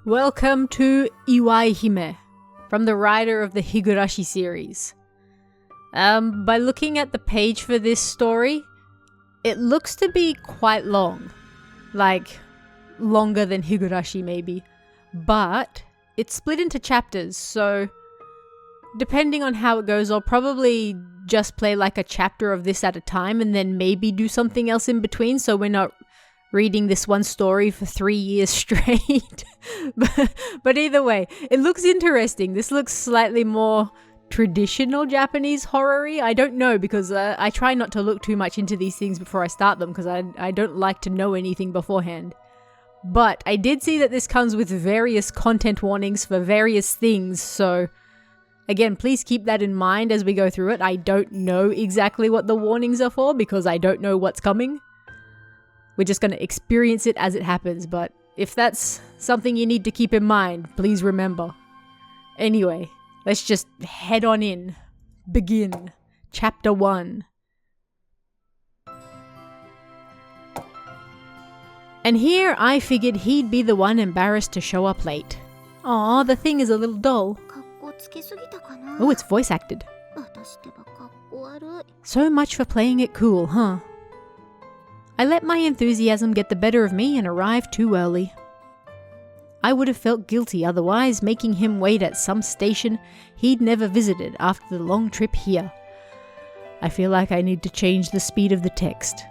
Welcome to Iwaihime, from the writer of the Higurashi series. By looking at the page for this story, it looks to be quite long. Like, longer than Higurashi maybe. But it's split into chapters, so depending on how it goes, I'll probably just play like a chapter of this at a time and then maybe do something else in between, so we're not reading this one story for 3 years straight. But either way, it looks interesting. This looks slightly more traditional Japanese horror-y. I don't know, because I try not to look too much into these things before I start them, because I don't like to know anything beforehand. But I did see that this comes with various content warnings for various things, so again, please keep that in mind as we go through it. I don't know exactly what the warnings are for, because I don't know what's coming. We're just going to experience it as it happens, but if that's something you need to keep in mind, please remember. Anyway, let's just head on in. Begin. Chapter 1. And here I figured he'd be the one embarrassed to show up late. Aw, the thing is a little dull. Oh, it's voice acted. So much for playing it cool, huh? I let my enthusiasm get the better of me and arrived too early. I would have felt guilty otherwise, making him wait at some station he'd never visited after the long trip here. I feel like I need to change the speed of the text.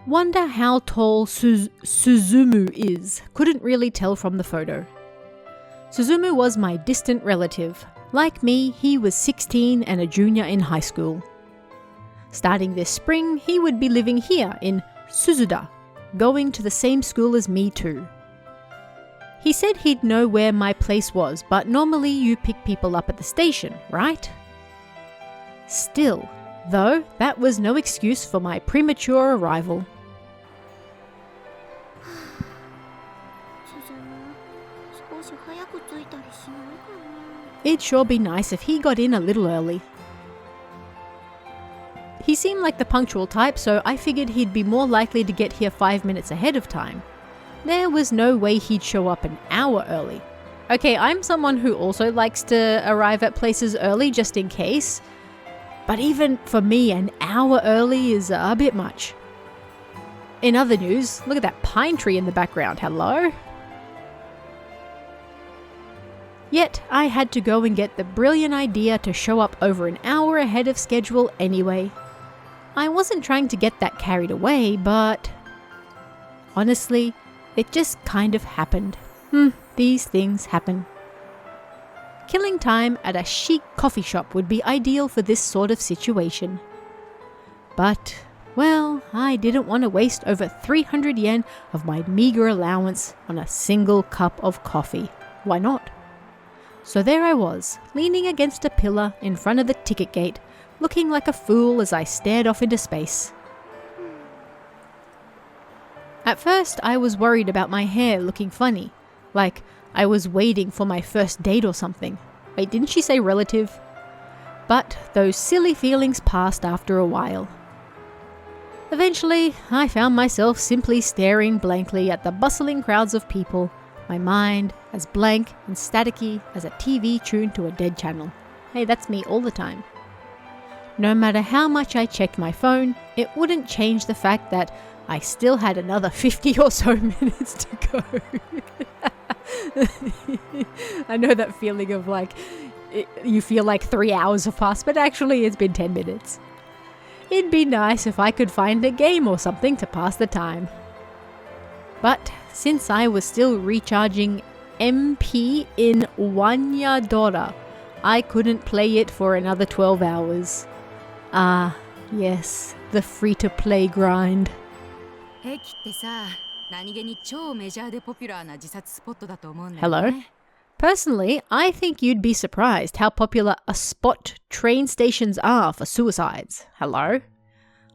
Wonder how tall Suzumu is. Couldn't really tell from the photo. Suzumu was my distant relative. Like me, he was 16 and a junior in high school. Starting this spring, he would be living here in Suzuda, going to the same school as me too. He said he'd know where my place was, but normally you pick people up at the station, right? Still, though, that was no excuse for my premature arrival. It'd sure be nice if he got in a little early. He seemed like the punctual type, so I figured he'd be more likely to get here 5 minutes ahead of time. There was no way he'd show up an hour early. Okay, I'm someone who also likes to arrive at places early just in case, but even for me, an hour early is a bit much. In other news, look at that pine tree in the background. Hello? Yet, I had to go and get the brilliant idea to show up over an hour ahead of schedule anyway. I wasn't trying to get that carried away, but honestly, it just kind of happened. These things happen. Killing time at a chic coffee shop would be ideal for this sort of situation. But, well, I didn't want to waste over 300 yen of my meager allowance on a single cup of coffee. Why not? So there I was, leaning against a pillar in front of the ticket gate, looking like a fool as I stared off into space. At first, I was worried about my hair looking funny, like I was waiting for my first date or something. Wait, didn't she say relative? But those silly feelings passed after a while. Eventually, I found myself simply staring blankly at the bustling crowds of people, my mind as blank and staticky as a TV tuned to a dead channel. Hey, that's me all the time. No matter how much I checked my phone, it wouldn't change the fact that I still had another 50 or so minutes to go. I know that feeling of like, you feel like 3 hours have passed, but actually it's been 10 minutes. It'd be nice if I could find a game or something to pass the time. But since I was still recharging MP in Wanyadora, I couldn't play it for another 12 hours. Ah, yes, the free-to-play grind. Hello? Personally, I think you'd be surprised how popular a spot train stations are for suicides. Hello?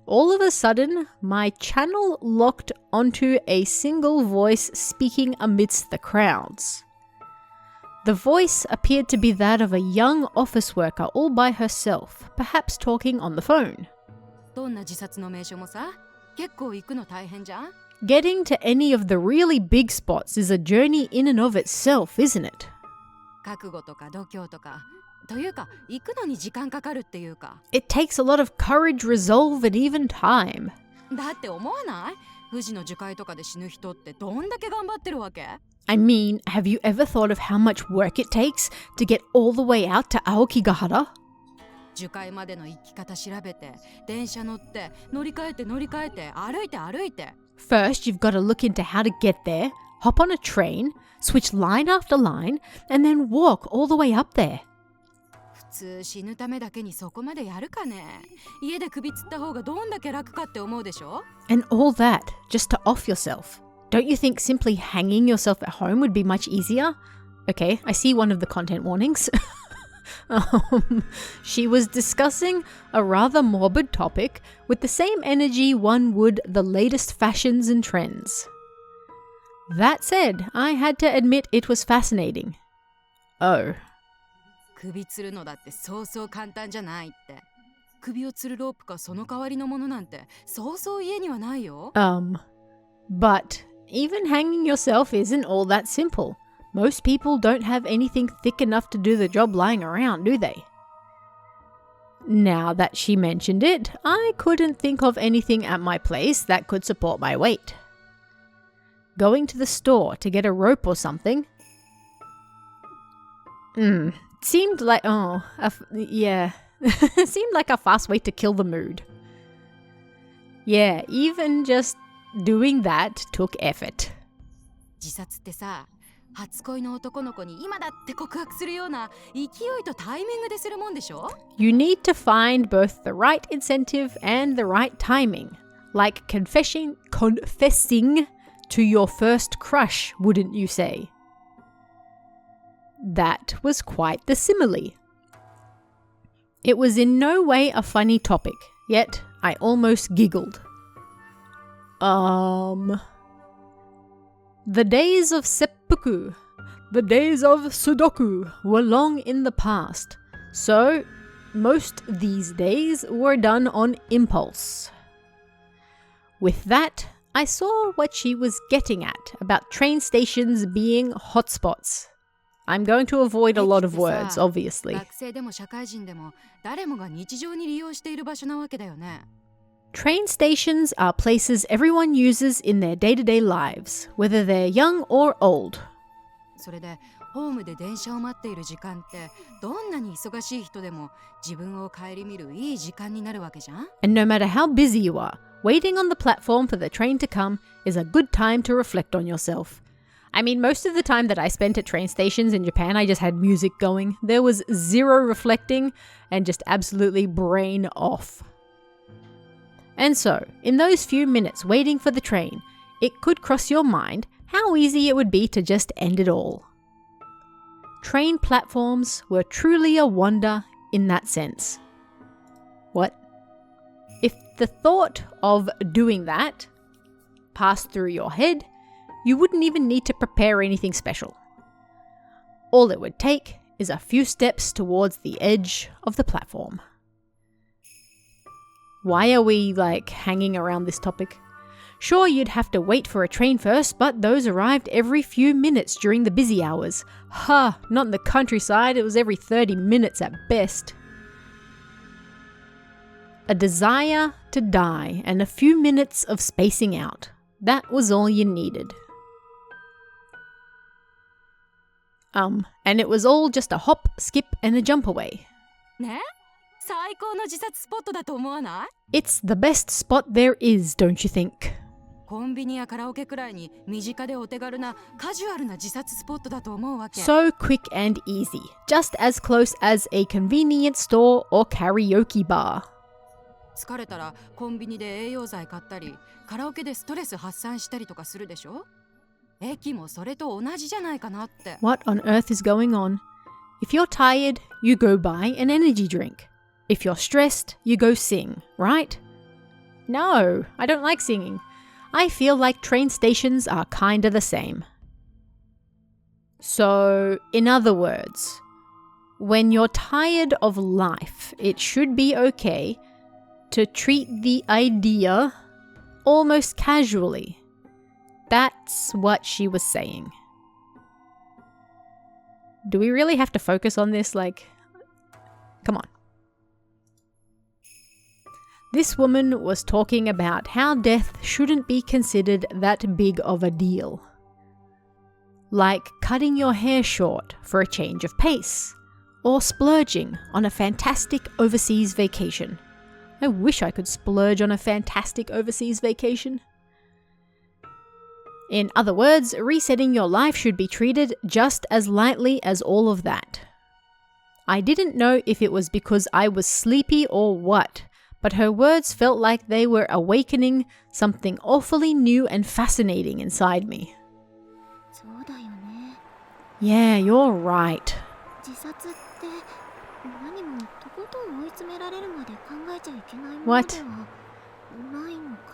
All of a sudden, my channel locked onto a single voice speaking amidst the crowds. The voice appeared to be that of a young office worker all by herself, perhaps talking on the phone. 結構行くの大変じゃん？ Getting to any of the really big spots is a journey in and of itself, isn't it? 覚悟とか度胸とか。というか、行くのに時間かかるっていうか。It takes a lot of courage, resolve, and even time. だって思わない？富士の樹海とかで死ぬ人ってどんだけ頑張ってるわけ？ I mean, have you ever thought of how much work it takes to get all the way out to Aokigahara? 樹海までの行き方調べて、電車乗って、乗り換えて、歩いて。First, you've got to look into how to get there, hop on a train, switch line after line, and then walk all the way up there. 普通死ぬためだけにそこまでやるかね？家で首つった方がどんだけ楽かって思うでしょ？ And all that just to off yourself. Don't you think simply hanging yourself at home would be much easier? Okay, I see one of the content warnings. She was discussing a rather morbid topic with the same energy one would the latest fashions and trends. That said, I had to admit it was fascinating. Oh. 首つるのだってそうそう簡単じゃないって。首をつるロープかその代わりのものなんてそうそう家にはないよ。But even hanging yourself isn't all that simple. Most people don't have anything thick enough to do the job lying around, do they? Now that she mentioned it, I couldn't think of anything at my place that could support my weight. Going to the store to get a rope or something? Seemed like, seemed like a fast way to kill the mood. Yeah, even just doing that took effort. 自殺ってさ、初恋の男の子に今だって告白するような勢いとタイミングでするもんでしょ？ You need to find both the right incentive and the right timing. Like confessing to your first crush, wouldn't you say? That was quite the simile. It was in no way a funny topic, yet I almost giggled. The days of seppuku, the days of sudoku were long in the past, so most these days were done on impulse. With that, I saw what she was getting at about train stations being hotspots. I'm going to avoid a lot of words, obviously. 学生でも社会人でも誰もが日常に利用している場所なわけだよね。Train stations are places everyone uses in their day-to-day lives, whether they're young or old. それでホームで電車を待っている時間ってどんなに忙しい人でも自分を顧みるいい時間になるわけじゃん。 And no matter how busy you are, waiting on the platform for the train to come is a good time to reflect on yourself. I mean, most of the time that I spent at train stations in Japan, I just had music going. There was zero reflecting and just absolutely brain off. And so, in those few minutes waiting for the train, it could cross your mind how easy it would be to just end it all. Train platforms were truly a wonder in that sense. What? If the thought of doing that passed through your head, you wouldn't even need to prepare anything special. All it would take is a few steps towards the edge of the platform. Why are we, hanging around this topic? Sure, you'd have to wait for a train first, but those arrived every few minutes during the busy hours. Not in the countryside, it was every 30 minutes at best. A desire to die and a few minutes of spacing out. That was all you needed. And it was all just a hop, skip, and a jump away. ね？最高の自殺スポットだと思わない？ It's the best spot there is, don't you think? コンビニやカラオケくらいに身近でお手軽なカジュアルな自殺スポットだと思うわけ。 So quick and easy, just as close as a convenience store or karaoke bar. 疲れたらコンビニで栄養剤買ったり、カラオケでストレス発散したりとかするでしょ？駅もそれと同じじゃないかなって。 What on earth is going on? If you're tired, you go buy an energy drink. If you're stressed, you go sing, right? No, I don't like singing. I feel like train stations are kinda the same. So, in other words, when you're tired of life, it should be okay to treat the idea almost casually. That's what she was saying. Do we really have to focus on this? Like, come on. This woman was talking about how death shouldn't be considered that big of a deal. Like cutting your hair short for a change of pace, or splurging on a fantastic overseas vacation. I wish I could splurge on a fantastic overseas vacation. In other words, resetting your life should be treated just as lightly as all of that. I didn't know if it was because I was sleepy or what, but her words felt like they were awakening something awfully new and fascinating inside me. Yeah, you're right. What?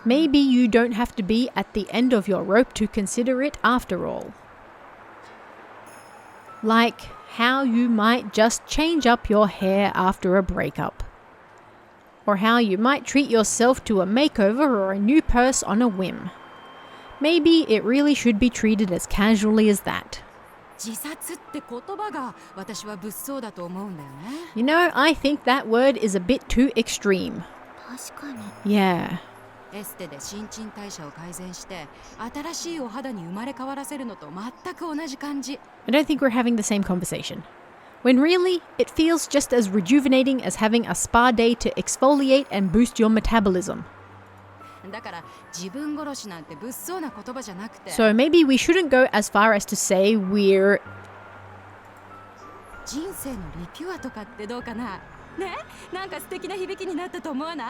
Maybe you don't have to be at the end of your rope to consider it after all. Like how you might just change up your hair after a breakup. Or how you might treat yourself to a makeover or a new purse on a whim. Maybe it really should be treated as casually as that. You know, I think that word is a bit too extreme. Yeah. I don't think we're having the same conversation. When really, it feels just as rejuvenating as having a spa day to exfoliate and boost your metabolism. So maybe we shouldn't go as far as to say we're...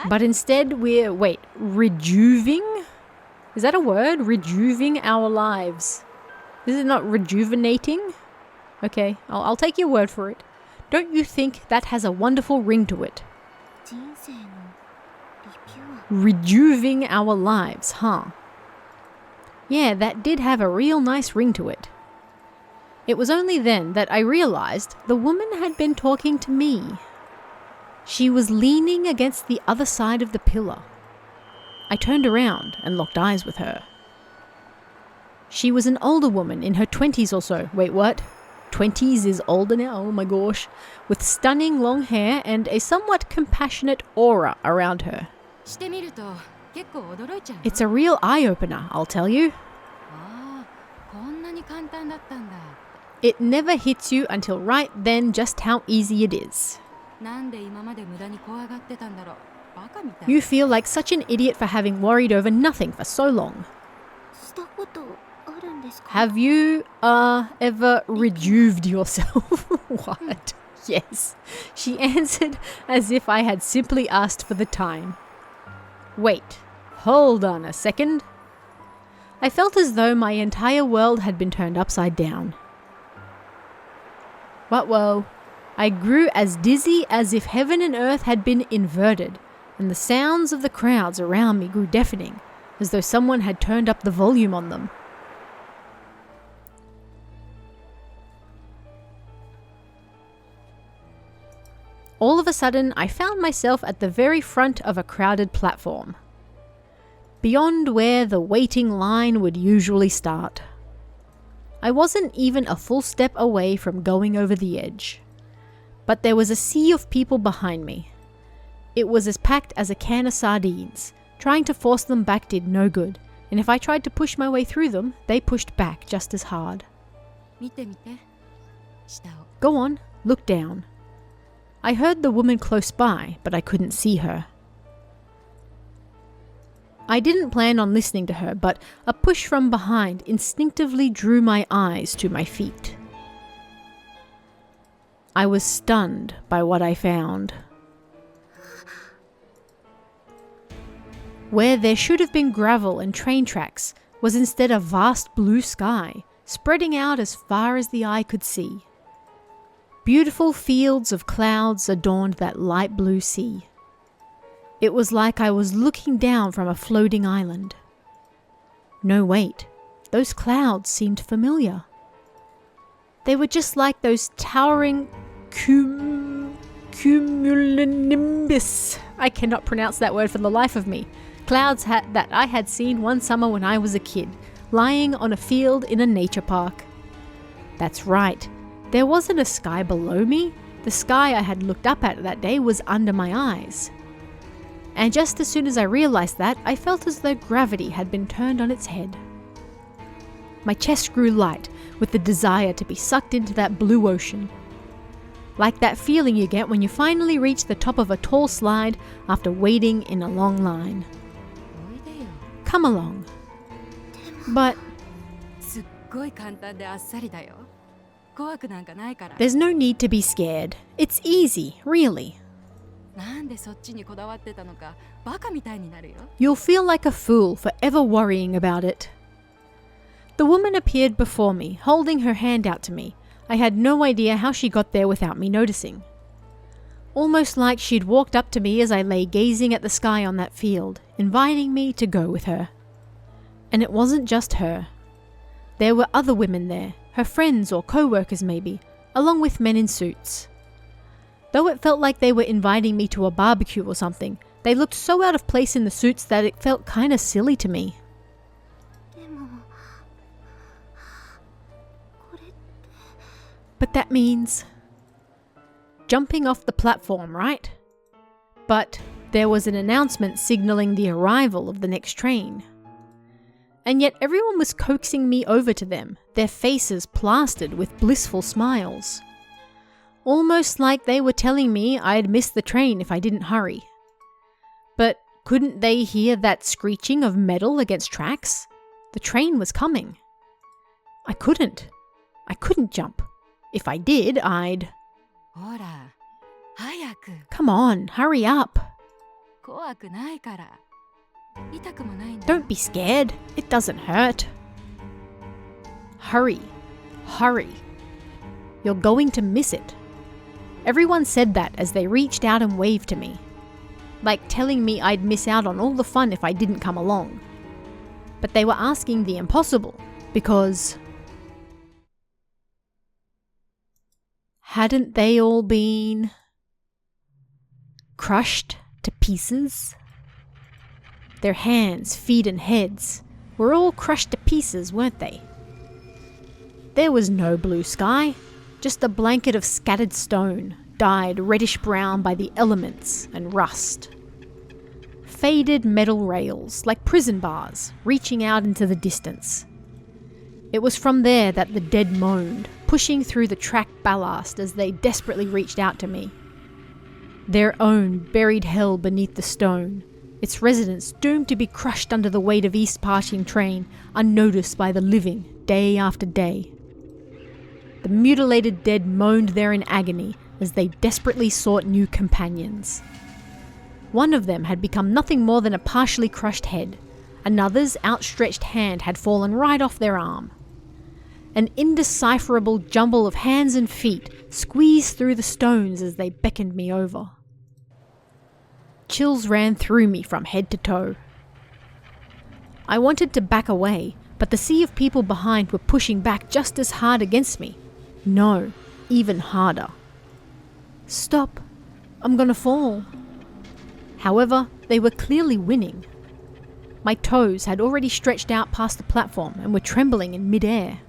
But instead we're, rejuving? Is that a word? Rejuving our lives. Is it not rejuvenating? Okay, I'll take your word for it. Don't you think that has a wonderful ring to it? Rejuving our lives, huh? Yeah, that did have a real nice ring to it. It was only then that I realized the woman had been talking to me. She was leaning against the other side of the pillar. I turned around and locked eyes with her. She was an older woman in her 20s or so. Wait, what? 20s is older now? Oh my gosh. With stunning long hair and a somewhat compassionate aura around her. It's a real eye-opener, I'll tell you. It never hits you until right then just how easy it is. You feel like such an idiot for having worried over nothing for so long. Have you ever rejuved yourself? What? Yes, she answered as if I had simply asked for the time. Wait, hold on a second. I felt as though my entire world had been turned upside down. Whoa. I grew as dizzy as if heaven and earth had been inverted, and the sounds of the crowds around me grew deafening, as though someone had turned up the volume on them. All of a sudden, I found myself at the very front of a crowded platform, beyond where the waiting line would usually start. I wasn't even a full step away from going over the edge, but there was a sea of people behind me. It was as packed as a can of sardines. Trying to force them back did no good, and if I tried to push my way through them, they pushed back just as hard. Go on, look down. I heard the woman close by, but I couldn't see her. I didn't plan on listening to her, but a push from behind instinctively drew my eyes to my feet. I was stunned by what I found. Where there should have been gravel and train tracks was instead a vast blue sky, spreading out as far as the eye could see. Beautiful fields of clouds adorned that light blue sea. It was like I was looking down from a floating island. No, wait, those clouds seemed familiar. They were just like those towering cumulonimbus. I cannot pronounce that word for the life of me. clouds that I had seen one summer when I was a kid, lying on a field in a nature park. That's right, there wasn't a sky below me. The sky I had looked up at that day was under my eyes. And just as soon as I realized that, I felt as though gravity had been turned on its head. My chest grew light with the desire to be sucked into that blue ocean. Like that feeling you get when you finally reach the top of a tall slide after waiting in a long line. Come along. But there's no need to be scared. It's easy, really. You'll feel like a fool for ever worrying about it. The woman appeared before me, holding her hand out to me. I had no idea how she got there without me noticing. Almost like she'd walked up to me as I lay gazing at the sky on that field, inviting me to go with her. And it wasn't just her. There were other women there, her friends or co-workers maybe, along with men in suits. Though it felt like they were inviting me to a barbecue or something, they looked so out of place in the suits that it felt kinda silly to me. But that means jumping off the platform, right? But there was an announcement signaling the arrival of the next train. And yet everyone was coaxing me over to them, their faces plastered with blissful smiles. Almost like they were telling me I'd miss the train if I didn't hurry. But couldn't they hear that screeching of metal against tracks? The train was coming. I couldn't jump. If I did, I'd... Come on, hurry up. Don't be scared. It doesn't hurt. Hurry. You're going to miss it. Everyone said that as they reached out and waved to me. Like telling me I'd miss out on all the fun if I didn't come along. But they were asking the impossible, because... hadn't they all been... crushed to pieces? Their hands, feet and heads were all crushed to pieces, weren't they? There was no blue sky, just a blanket of scattered stone, dyed reddish-brown by the elements and rust. Faded metal rails, like prison bars, reaching out into the distance. It was from there that the dead moaned, pushing through the track ballast as they desperately reached out to me. Their own buried hell beneath the stone, its residents doomed to be crushed under the weight of East passing train, unnoticed by the living, day after day. The mutilated dead moaned there in agony as they desperately sought new companions. One of them had become nothing more than a partially crushed head. Another's outstretched hand had fallen right off their arm. An indecipherable jumble of hands and feet squeezed through the stones as they beckoned me over. Chills ran through me from head to toe. I wanted to back away, but the sea of people behind were pushing back just as hard against me. No, even harder. Stop, I'm gonna fall. However, they were clearly winning. My toes had already stretched out past the platform and were trembling in mid-air.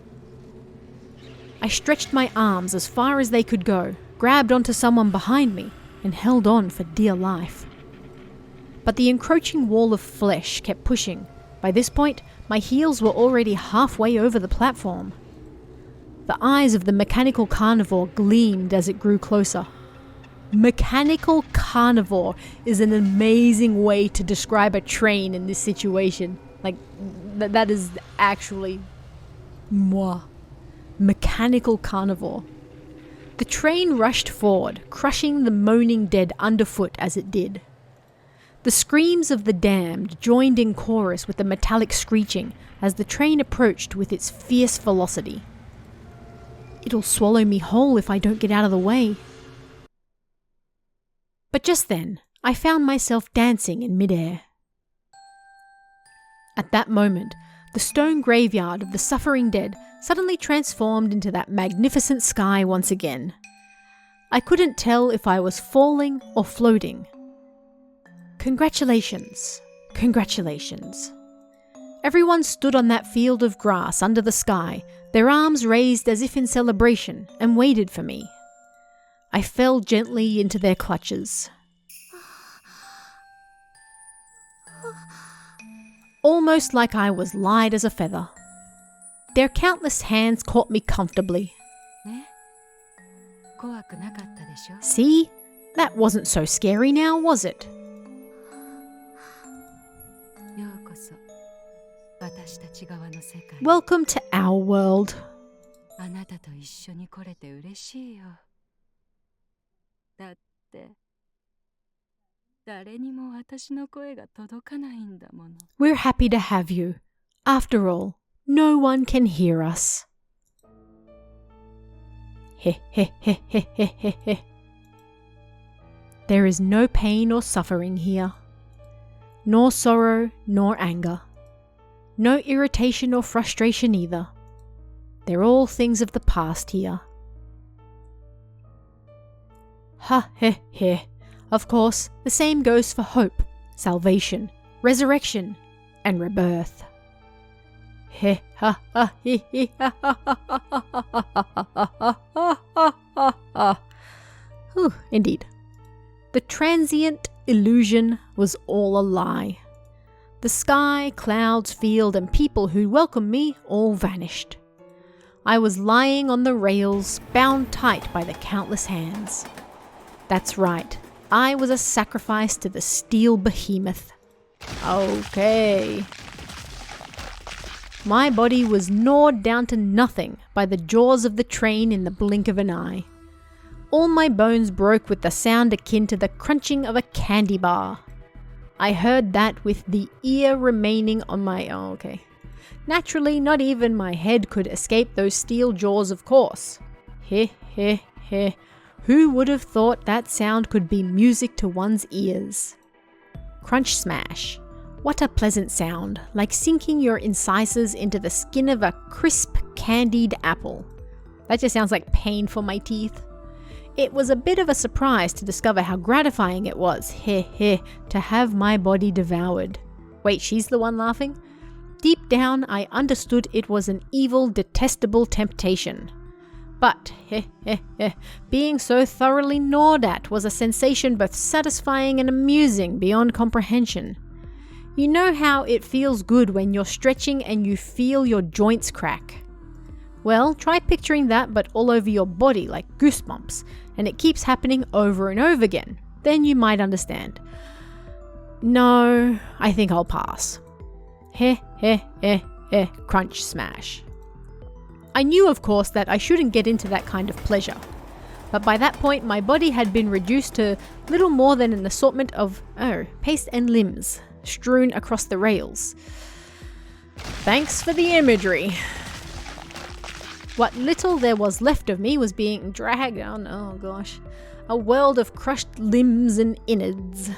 I stretched my arms as far as they could go, grabbed onto someone behind me, and held on for dear life. But the encroaching wall of flesh kept pushing. By this point, my heels were already halfway over the platform. The eyes of the mechanical carnivore gleamed as it grew closer. Mechanical carnivore is an amazing way to describe a train in this situation. Like, that is actually moi. Mechanical carnivore. The train rushed forward, crushing the moaning dead underfoot as it did. The screams of the damned joined in chorus with the metallic screeching as the train approached with its fierce velocity. It'll swallow me whole if I don't get out of the way. But just then, I found myself dancing in midair. At that moment, the stone graveyard of the suffering dead suddenly transformed into that magnificent sky once again. I couldn't tell if I was falling or floating. Congratulations, Congratulations. Everyone stood on that field of grass under the sky, their arms raised as if in celebration, and waited for me. I fell gently into their clutches. Almost like I was light as a feather. Their countless hands caught me comfortably. See? That wasn't so scary now, was it? Welcome to our world. We're happy to have you. After all, no one can hear us. There is no pain or suffering here, nor sorrow nor anger, no irritation or frustration either. They're all things of the past here. Of course, the same goes for hope, salvation, resurrection, and rebirth. Indeed. The transient illusion was all a lie. The sky, clouds, field, and people who welcomed me all vanished. I was lying on the rails, bound tight by the countless hands. That's right, I was a sacrifice to the steel behemoth. Okay. My body was gnawed down to nothing by the jaws of the train in the blink of an eye. All my bones broke with the sound akin to the crunching of a candy bar. I heard that with the ear remaining on my... Naturally, not even my head could escape those steel jaws, of course. Who would have thought that sound could be music to one's ears? Crunch smash. What a pleasant sound, like sinking your incisors into the skin of a crisp, candied apple. That just sounds like pain for my teeth. It was a bit of a surprise to discover how gratifying it was, to have my body devoured. Wait, she's the one laughing? Deep down, I understood it was an evil, detestable temptation. But, being so thoroughly gnawed at was a sensation both satisfying and amusing beyond comprehension. You know how it feels good when you're stretching and you feel your joints crack? Well, try picturing that but all over your body like goosebumps, and it keeps happening over and over again. Then you might understand. No, I think I'll pass. Crunch smash. I knew, of course, that I shouldn't get into that kind of pleasure. But by that point, my body had been reduced to little more than an assortment of, paste and limbs strewn across the rails. Thanks for the imagery. What little there was left of me was being dragged on, a world of crushed limbs and innards.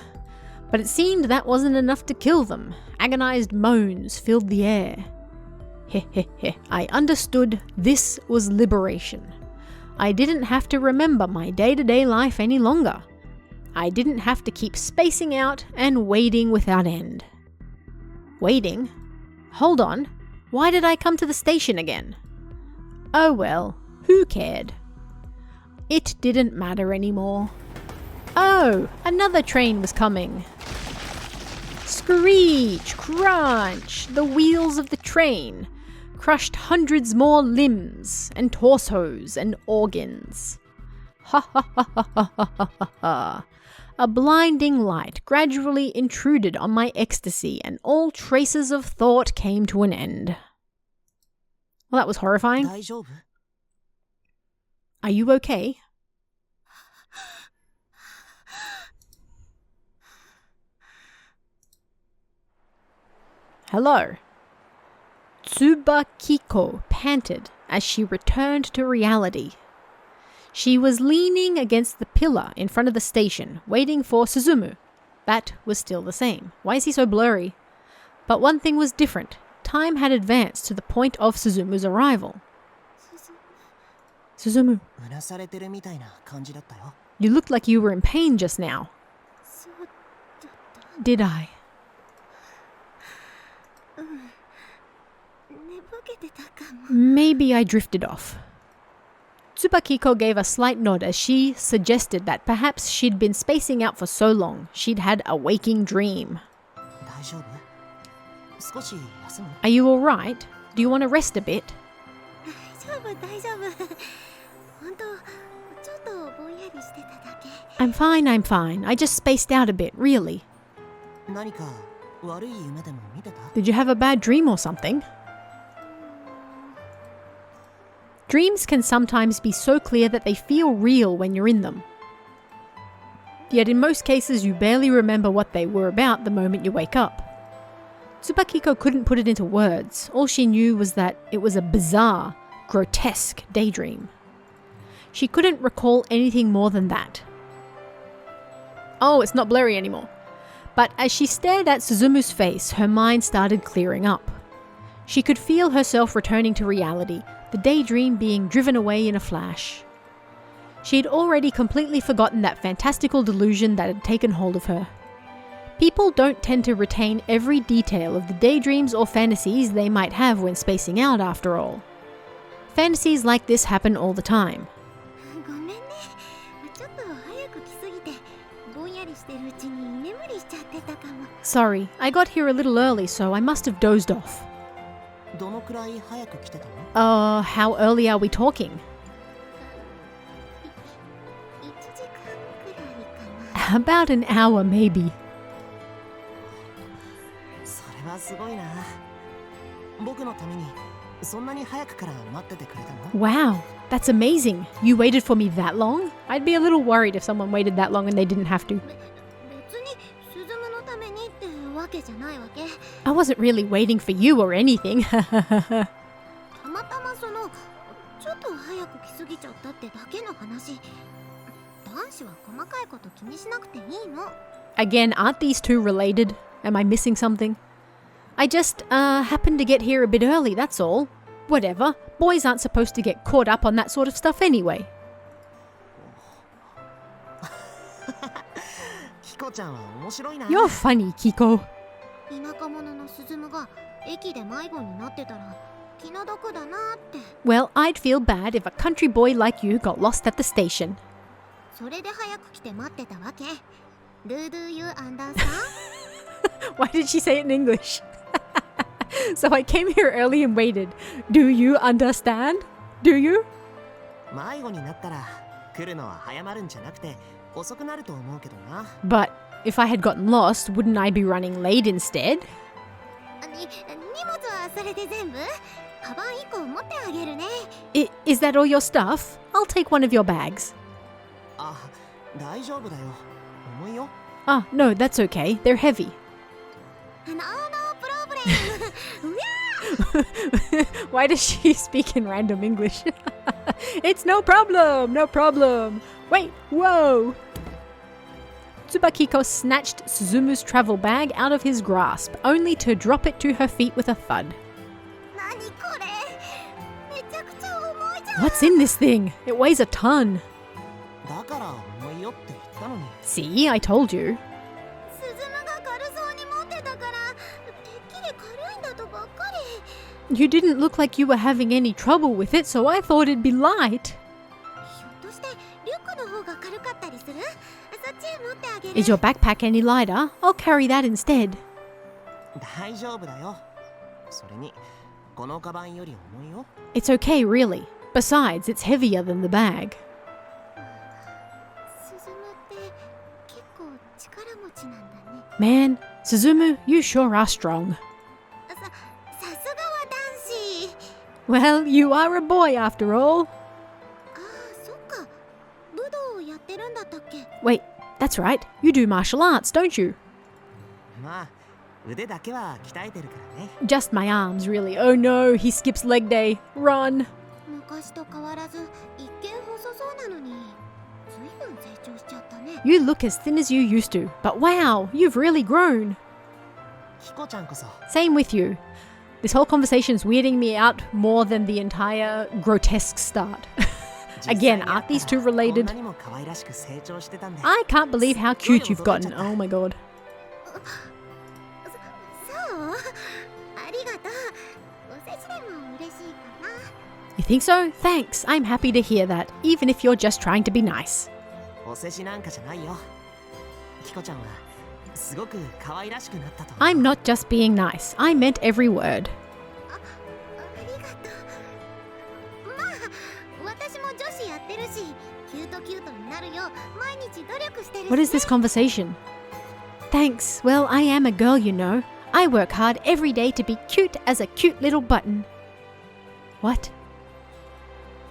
But it seemed that wasn't enough to kill them. Agonized moans filled the air. I understood this was liberation. I didn't have to remember my day-to-day life any longer. I didn't have to keep spacing out and waiting without end. Waiting? Hold on. Why did I come to the station again? Oh well, who cared? It didn't matter anymore. Oh, another train was coming. Screech, crunch, the wheels of the train crushed hundreds more limbs and torsos and organs. A blinding light gradually intruded on my ecstasy, and all traces of thought came to an end. Well, that was horrifying. Are you okay? Hello. Tsubakiko panted as she returned to reality. She was leaning against the pillar in front of the station, waiting for Suzumu. That was still the same. Why is he so blurry? But one thing was different. Time had advanced to the point of Suzumu's arrival. Suzumu. You looked like you were in pain just now. Did I? Maybe I drifted off. Tsubakiko gave a slight nod as she suggested that perhaps she'd been spacing out for so long she'd had a waking dream. Are you alright? Do you want to rest a bit? I'm fine. I just spaced out a bit, really. Did you have a bad dream or something? Dreams can sometimes be so clear that they feel real when you're in them. Yet in most cases you barely remember what they were about the moment you wake up. Tsubakiko couldn't put it into words. All she knew was that it was a bizarre, grotesque daydream. She couldn't recall anything more than that. Oh, it's not blurry anymore. But as she stared at Suzumu's face, her mind started clearing up. She could feel herself returning to reality, the daydream being driven away in a flash. She had already completely forgotten that fantastical delusion that had taken hold of her. People don't tend to retain every detail of the daydreams or fantasies they might have when spacing out, after all. Fantasies like this happen all the time. Sorry, I got here a little early, so I must have dozed off. How early are we talking? About an hour, maybe. Wow, that's amazing. You waited for me that long? I'd be a little worried if someone waited that long and they didn't have to. I wasn't really waiting for you or anything. Again, aren't these two related? Am I missing something? I just, happened to get here a bit early, that's all. Whatever, boys aren't supposed to get caught up on that sort of stuff anyway. You're funny, Kiko. Well, I'd feel bad if a country boy like you got lost at the station. Why did she say it in English? So I came here early and waited. Do you understand? Do you? But if I had gotten lost, wouldn't I be running late instead? Is that all your stuff? I'll take one of your bags. Ah, no, that's okay. They're heavy. Why does she speak in random English? It's no problem. Wait, whoa! Tsubakiko snatched Suzumu's travel bag out of his grasp, only to drop it to her feet with a thud. What's in this thing? It weighs a ton. See, I told you. You didn't look like you were having any trouble with it, so I thought it'd be light. Is your backpack any lighter? I'll carry that instead. It's okay, really. Besides, it's heavier than the bag. Man, Suzumu, you sure are strong. Well, you are a boy after all. Wait, that's right. You do martial arts, don't you? Just my arms, really. Oh no, he skips leg day. Run. You look as thin as you used to, but wow, you've really grown. Same with you. This whole conversation's weirding me out more than the entire grotesque start. Again, aren't these two related? I can't believe how cute you've gotten. Oh my god. You think so? Thanks. I'm happy to hear that, even if you're just trying to be nice. お世辞なんかじゃないよ。キコちゃんはすごく可愛らしくなったと。I'm not just being nice. I meant every word. ありがとう。まあ、私も女子やってるし、キュートになるよう毎日努力してるしね。What is this conversation? Thanks. Well, I am a girl, you know. I work hard every day to be cute as a cute little button. What?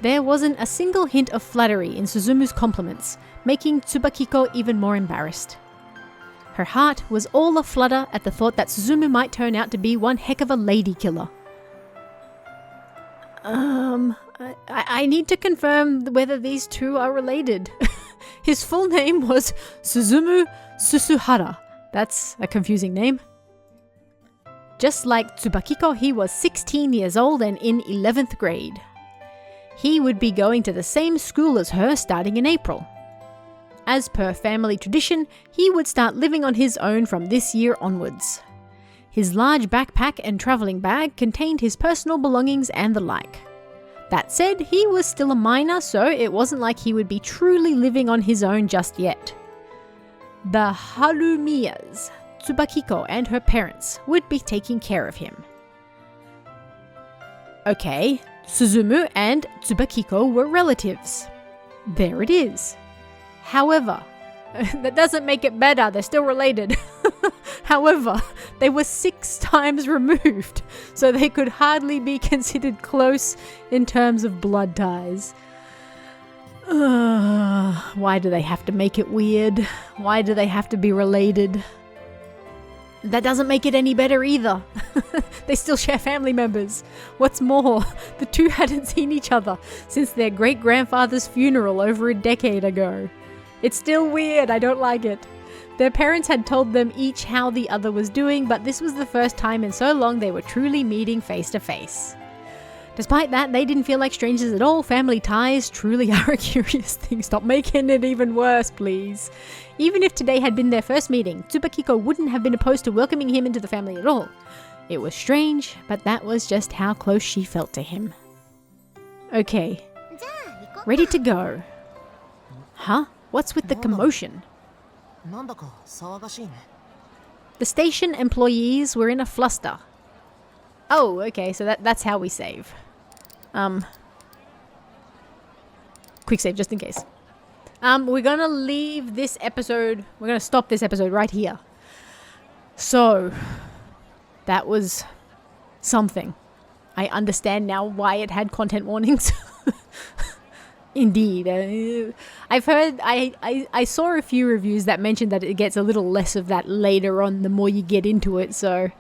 There wasn't a single hint of flattery in Suzumu's compliments, making Tsubakiko even more embarrassed. Her heart was all aflutter at the thought that Suzumu might turn out to be one heck of a lady killer. I need to confirm whether these two are related. His full name was Suzumu Susuhara. That's a confusing name. Just like Tsubakiko, he was 16 years old and in 11th grade. He would be going to the same school as her starting in April. As per family tradition, he would start living on his own from this year onwards. His large backpack and travelling bag contained his personal belongings and the like. That said, he was still a minor, so it wasn't like he would be truly living on his own just yet. The Harumiyas, Tsubakiko and her parents, would be taking care of him. Okay, Suzumu and Tsubakiko were relatives. There it is. However, that doesn't make it better, they're still related. However, they were 6 times removed, so they could hardly be considered close in terms of blood ties. Why do they have to make it weird? Why do they have to be related? That doesn't make it any better either. They still share family members. What's more, the two hadn't seen each other since their great-grandfather's funeral over a decade ago. It's still weird, I don't like it. Their parents had told them each how the other was doing, but this was the first time in so long they were truly meeting face to face. Despite that, they didn't feel like strangers at all. Family ties truly are a curious thing. Stop making it even worse, please. Even if today had been their first meeting, Tsubakiko wouldn't have been opposed to welcoming him into the family at all. It was strange, but that was just how close she felt to him. Okay. Ready to go. Huh? What's with the commotion? なんだか騒がしいね。 The station employees were in a fluster. Oh, okay, so that's how we save. Quick save, just in case. We're gonna leave this episode, we're gonna stop this episode right here. So, that was something. I understand now why it had content warnings. Indeed. I've heard, I saw a few reviews that mentioned that it gets a little less of that later on the more you get into it, so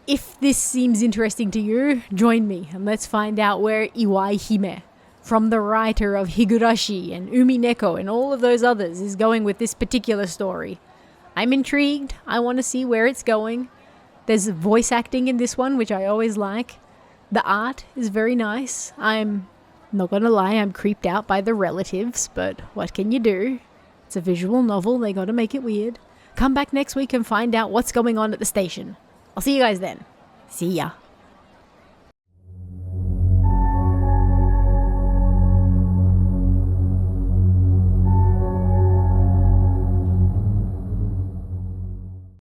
if this seems interesting to you, join me and let's find out where Iwaihime, from the writer of Higurashi and Umineko and all of those others, is going with this particular story. I'm intrigued. I want to see where it's going. There's voice acting in this one, which I always like. The art is very nice. I'm not gonna lie, I'm creeped out by the relatives, but what can you do? It's a visual novel, they gotta make it weird. Come back next week and find out what's going on at the station. I'll see you guys then. See ya.